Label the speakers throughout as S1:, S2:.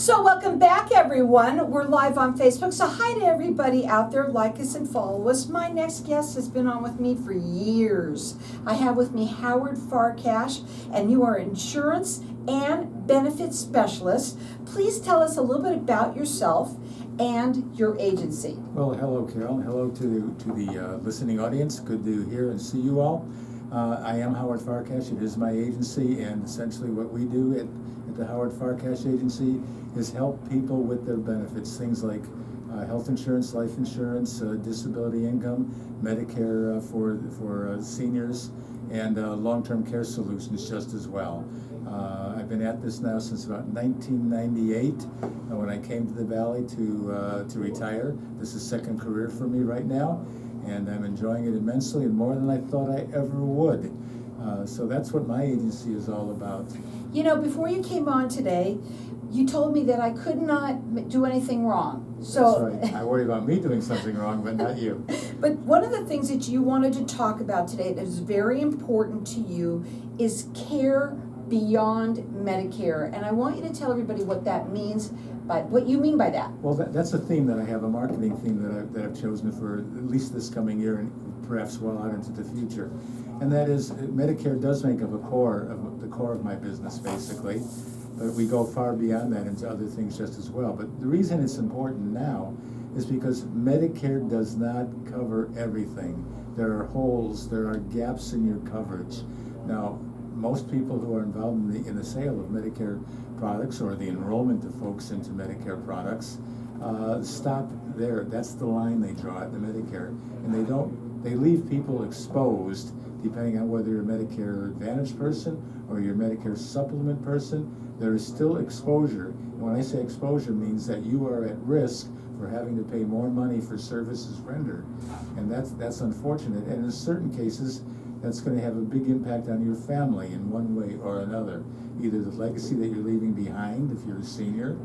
S1: So welcome back, everyone. We're live on Facebook. So hi to everybody out there. Like us and follow us. My next guest has been on with me for years. I have with me Howard Farkash, and you are insurance and benefits specialist. Please tell us a little bit about yourself and your agency.
S2: Well, hello, Carol. Hello to the listening audience. Good to hear and see you all. I am Howard Farkash. It is my agency, and essentially what we do at the Howard Farkash Agency is help people with their benefits, things like health insurance, life insurance, disability income, Medicare for seniors, and long-term care solutions just as well. I've been at this now since about 1998 when I came to the Valley to retire. This is second career for me right now, and I'm enjoying it immensely and more than I thought I ever would. So that's what my agency is all about.
S1: You know, before you came on today, you told me that I could not do anything wrong. So
S2: that's right. I worry about me doing something wrong, but not you.
S1: But one of the things that you wanted to talk about today that is very important to you is care beyond Medicare. And I want you to tell everybody what that means, what you mean by that.
S2: Well, that's a theme that I have, a marketing theme that I've chosen for at least this coming year and perhaps well out into the future. And that is, Medicare does make up the core of my business, basically. But we go far beyond that into other things just as well. But the reason it's important now is because Medicare does not cover everything. There are holes, there are gaps in your coverage. Now, most people who are involved in the sale of Medicare products or the enrollment of folks into Medicare products stop there. That's the line they draw at the Medicare, and they leave people exposed, depending on whether you're a Medicare Advantage person or you're a Medicare Supplement person. There is still exposure. And when I say exposure, it means that you are at risk for having to pay more money for services rendered, and that's unfortunate. And in certain cases, that's going to have a big impact on your family in one way or another. Either the legacy that you're leaving behind if you're a senior.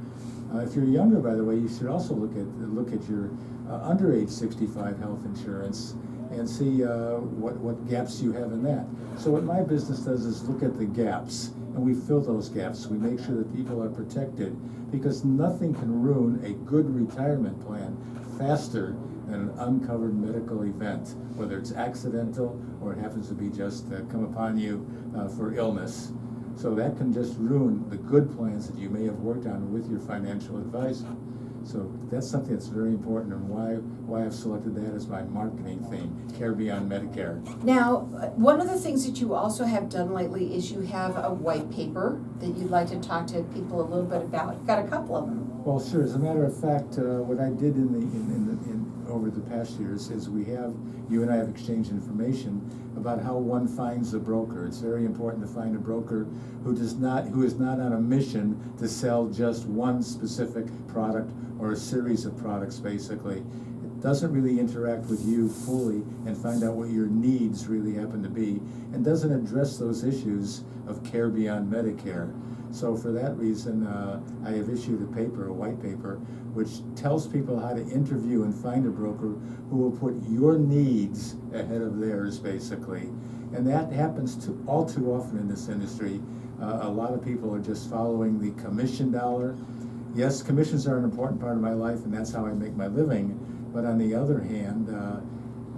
S2: If you're younger, by the way, you should also look at your under age 65 health insurance and see what gaps you have in that. So what my business does is look at the gaps, and we fill those gaps. We make sure that people are protected, because nothing can ruin a good retirement plan faster than an uncovered medical event, whether it's accidental or it happens to be just come upon you for illness. So that can just ruin the good plans that you may have worked on with your financial advisor. So that's something that's very important, and why I've selected that as my marketing theme, Care Beyond Medicare.
S1: Now, one of the things that you also have done lately is you have a white paper that you'd like to talk to people a little bit about. You've got a couple of them.
S2: Well, sure. As a matter of fact, what I did over the past years is you and I have exchanged information about how one finds a broker. It's very important to find a broker who is not on a mission to sell just one specific product or a series of products, basically. It doesn't really interact with you fully and find out what your needs really happen to be, and doesn't address those issues of care beyond Medicare. So for that reason, I have issued a white paper, which tells people how to interview and find a broker who will put your needs ahead of theirs, basically. And that happens all too often in this industry. A lot of people are just following the commission dollar. Yes, commissions are an important part of my life, and that's how I make my living. But on the other hand,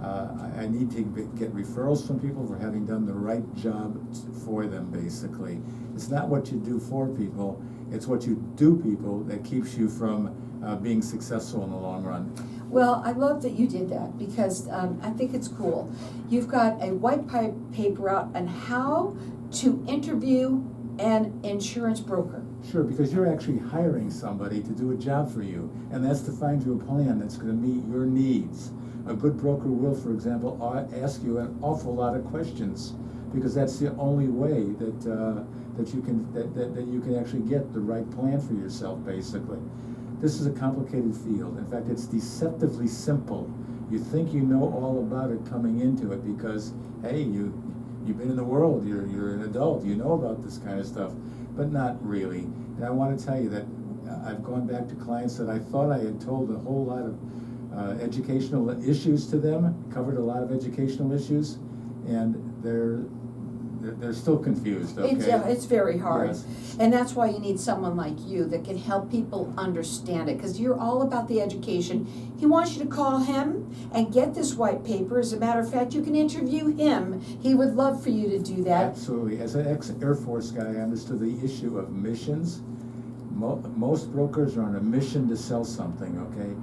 S2: I need to get referrals from people for having done the right job for them, basically. It's not what you do for people, it's what you do people that keeps you from being successful in the long run.
S1: Well, I love that you did that, because I think it's cool. You've got a white paper out on how to interview an insurance broker.
S2: Sure, because you're actually hiring somebody to do a job for you, and that's to find you a plan that's going to meet your needs. A good broker will, for example, ask you an awful lot of questions, because that's the only way that you can actually get the right plan for yourself, basically. This is a complicated field. In fact, it's deceptively simple. You think you know all about it coming into it because, hey, you've been in the world, you're an adult, you know about this kind of stuff, but not really. And I want to tell you that I've gone back to clients that I thought I had told a whole lot of educational issues to them, covered a lot of educational issues, and they're still confused, okay?
S1: It's very hard.
S2: Yes.
S1: And that's why you need someone like you that can help people understand it, because you're all about the education. He wants you to call him and get this white paper. As a matter of fact, you can interview him. He would love for you to do that.
S2: Absolutely. As an ex-Air Force guy, I understood the issue of missions. Most brokers are on a mission to sell something, okay?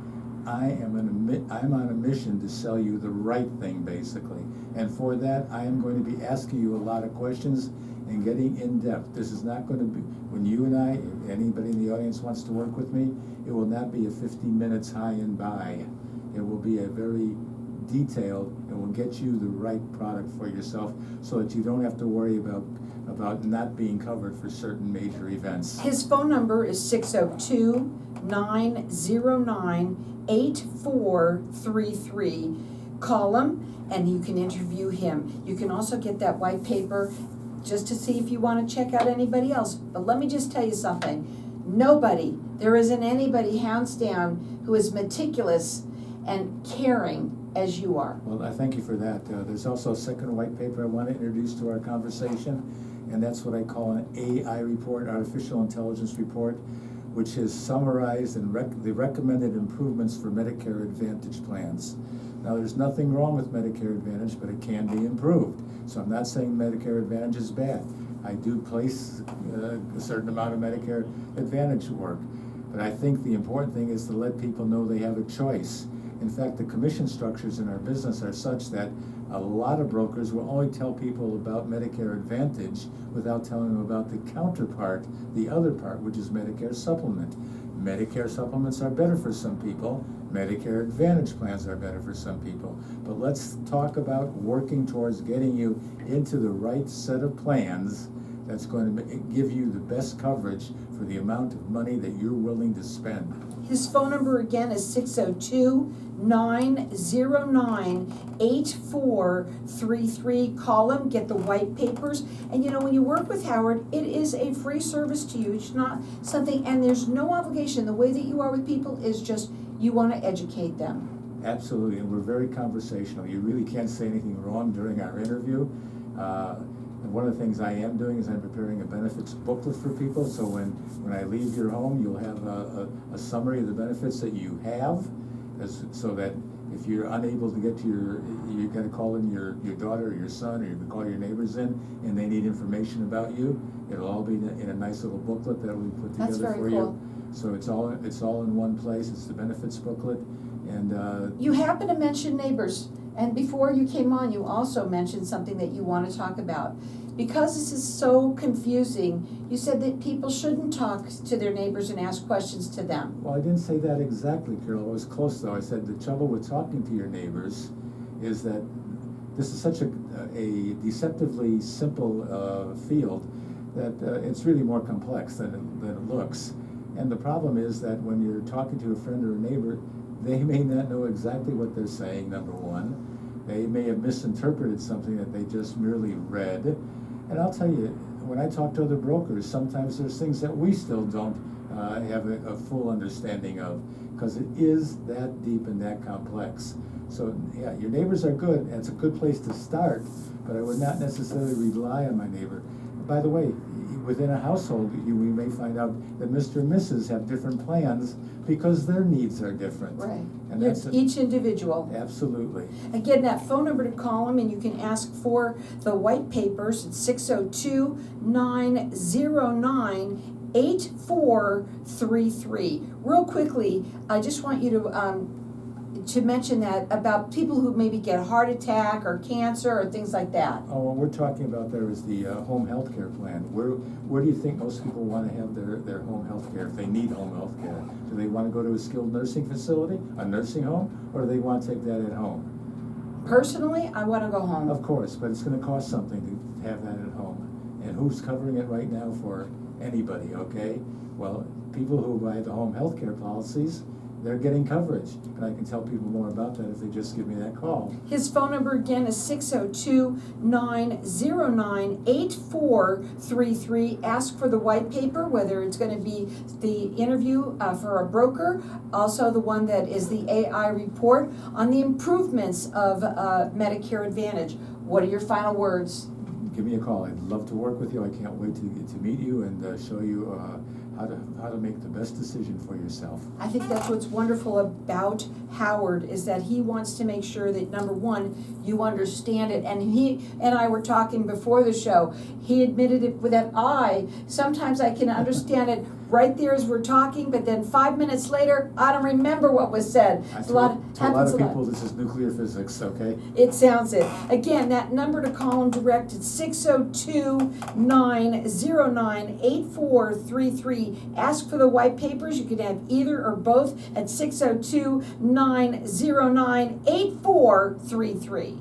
S2: I'm on a mission to sell you the right thing, basically. And for that, I am going to be asking you a lot of questions and getting in depth. This is not going to be, when you and I, if anybody in the audience wants to work with me, it will not be a 15 minutes high and by. It will be a very detailed, and will get you the right product for yourself so that you don't have to worry about not being covered for certain major events.
S1: His phone number is 602-909-8433. Call him and you can interview him. You can also get that white paper just to see if you want to check out anybody else. But let me just tell you something. There isn't anybody hands down who is meticulous and caring as you are.
S2: Well, I thank you for that. There's also a second white paper I want to introduce to our conversation, and that's what I call an AI report, artificial intelligence report, which has summarized the recommended improvements for Medicare Advantage plans. Now, there's nothing wrong with Medicare Advantage, but it can be improved. So I'm not saying Medicare Advantage is bad. I do place a certain amount of Medicare Advantage work, but I think the important thing is to let people know they have a choice. In fact, the commission structures in our business are such that a lot of brokers will only tell people about Medicare Advantage without telling them about the counterpart, the other part, which is Medicare Supplement. Medicare supplements are better for some people. Medicare Advantage plans are better for some people. But let's talk about working towards getting you into the right set of plans that's going to give you the best coverage for the amount of money that you're willing to spend.
S1: His phone number again is 602-909-8433. Call him, get the white papers. And you know, when you work with Howard, it is a free service to you. It's not something, and there's no obligation. The way that you are with people is just, you want to educate them.
S2: Absolutely, and we're very conversational. You really can't say anything wrong during our interview. And one of the things I am doing is I'm preparing a benefits booklet for people, so when I leave your home, you'll have a summary of the benefits that you have, so that if you're unable to get to you've got to call in your daughter or your son, or you can call your neighbors in, and they need information about you, it'll all be in a nice little booklet that we put together for you.
S1: Cool.
S2: So it's all in one place. It's the benefits booklet, and
S1: you happen to mention neighbors, and before you came on, you also mentioned something that you want to talk about. Because this is so confusing, you said that people shouldn't talk to their neighbors and ask questions to them.
S2: Well, I didn't say that exactly, Carol. I was close, though. I said the trouble with talking to your neighbors is that this is such a deceptively simple field that it's really more complex than it looks. And the problem is that when you're talking to a friend or a neighbor, they may not know exactly what they're saying, number one. They may have misinterpreted something that they just merely read. And I'll tell you, when I talk to other brokers, sometimes there's things that we still don't have a full understanding of, because it is that deep and that complex. So yeah, your neighbors are good, and it's a good place to start, but I would not necessarily rely on my neighbor. By the way, within a household, we may find out that Mr. and Mrs. have different plans because their needs are different.
S1: Right.
S2: And that's
S1: each individual.
S2: Absolutely.
S1: Again, that phone number to call them, and you can ask for the white papers. It's 602-909-8433. Real quickly, I just want you to mention that about people who maybe get a heart attack or cancer or things like that.
S2: Oh, what we're talking about there is the home health care plan. Where do you think most people want to have their home health care if they need home health care? Do they want to go to a skilled nursing facility, a nursing home, or do they want to take that at home?
S1: Personally, I want to go home.
S2: Of course, but it's going to cost something to have that at home. And who's covering it right now for anybody, okay? Well, people who buy the home health care policies, they're getting coverage, and I can tell people more about that if they just give me that call.
S1: His phone number again is 602-909-8433. Ask for the white paper, whether it's going to be the interview for a broker, also the one that is the AI report on the improvements of Medicare Advantage. What are your final words?
S2: give me a call. I'd love to work with you. I can't wait to meet you and show you how to make the best decision for yourself.
S1: I think that's what's wonderful about Howard, is that he wants to make sure that, number one, you understand it. And he and I were talking before the show. He admitted it with that sometimes I can understand it right there as we're talking, but then 5 minutes later, I don't remember what was said.
S2: To a lot of people, this is nuclear physics, okay?
S1: It sounds it. Again, that number to call him direct is 602-909-8433. Ask for the white papers. You can have either or both at 602-909-8433.